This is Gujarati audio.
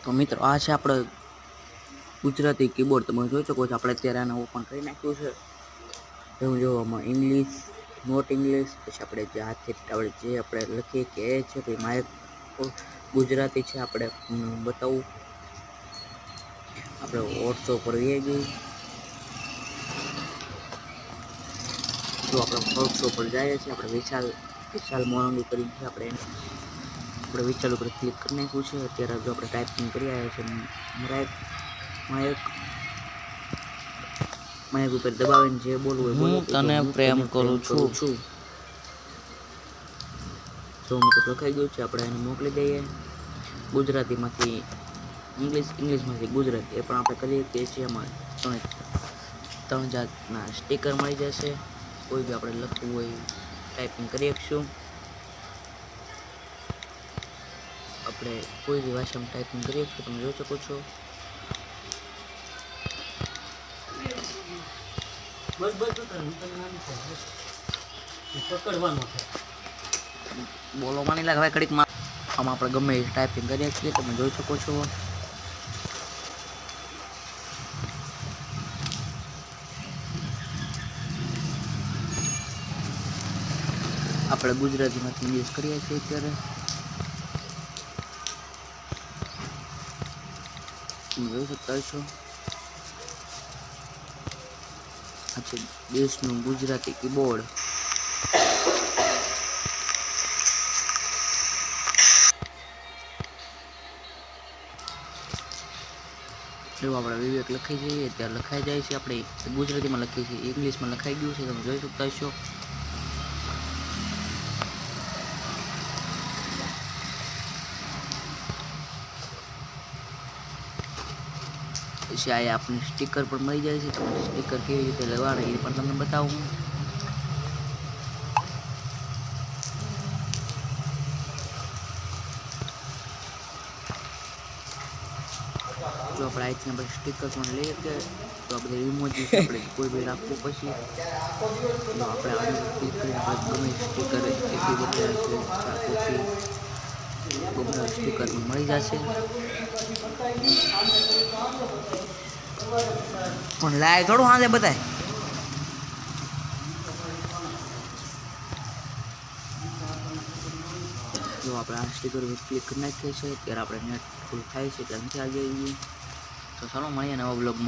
તો મિત્રો આ છે આપણે ગુજરાતી કીબોર્ડ. તમે જોઈ શકો છો આપણે અત્યારે આને ઓપન કરી નાખ્યું છે. એવું જોવામાં ઇંગ્લિશ, નોટ ઇંગ્લિશ, પછી આપણે જે હાથે આપણે જે આપણે લખીએ કે એ છે ભાઈ મારે ગુજરાતી છે. આપણે બતાવું આપણે વોટ્સઅપ પર આવી ગયું. જો આપણે વોટ્સઅપ પર જઈએ છીએ, આપણે વિશાલ મોરંગી કરી છે. આપણે વિચાર ઉપર ક્લિક કરી નાખ્યું છે. અત્યારે જો આપણે ટાઈપિંગ કરી આવ્યા છે માઇક ઉપર દબાવીને જે બોલવું હોય બોલો. હું તને પ્રેમ કરું છું. જો મિત્રો લખાઈ ગયું છે. આપણે એને મોકલી દઈએ. ગુજરાતીમાંથી ઇંગ્લિશમાંથી ગુજરાતી એ પણ આપણે કરીએ કે છે. એમાં ત્રણ જાતના સ્ટીકર મળી જશે. કોઈ બી આપણે લખવું હોય ટાઈપિંગ કરી શકશું. આપણે કોઈ બી ભાષામાં ટાઈપિંગ કરી શકશું. તમે જોઈ શકો છો. બોલો માની લાગે હવે કડીક આમાં આપણે ગમે ટાઈપિંગ કરીએ છીએ. તમે જોઈ શકો છો. આપણે ગુજરાતીમાંથી ઇંગ્લિશ કરીએ છીએ અત્યારે. તમે જોઈ શકતા છો. આ છે દેશનું ગુજરાતી કીબોર્ડ. જો આપણે વિવેક લખી જઈએ ત્યાં લખાઈ જાય છે. આપણે ગુજરાતીમાં લખીએ છીએ, ઇંગ્લિશમાં લખાઈ ગયું છે. તમે જોઈ શકતા છો. પછી આ આપણને સ્ટીકર પણ મળી જાય છે. તમને સ્ટીકર કેવી રીતે લેવાના એ પણ તમને બતાવું. જો આપણે અહીંથી આપણે સ્ટીકર પણ લઈએ કે તો આપણે ઇમોજી આપણે કોઈ બી રાખવું. પછી જો આપણે આને ક્લિક કરીને આપણે ગમે સ્ટીકર એપી બતાવે છે. ગમે સ્ટીકર પણ મળી જશે. પણ લાય થોડું હાજે બતાય. જો આપણે આ સ્ટીકર ક્લિક કરી નાખીએ છીએ ત્યારે આપણે નેટ ફૂલ થાય છે એટલે નથી આવી જઈએ. તો ચાલો મળીએ નવા બ્લોગમાં.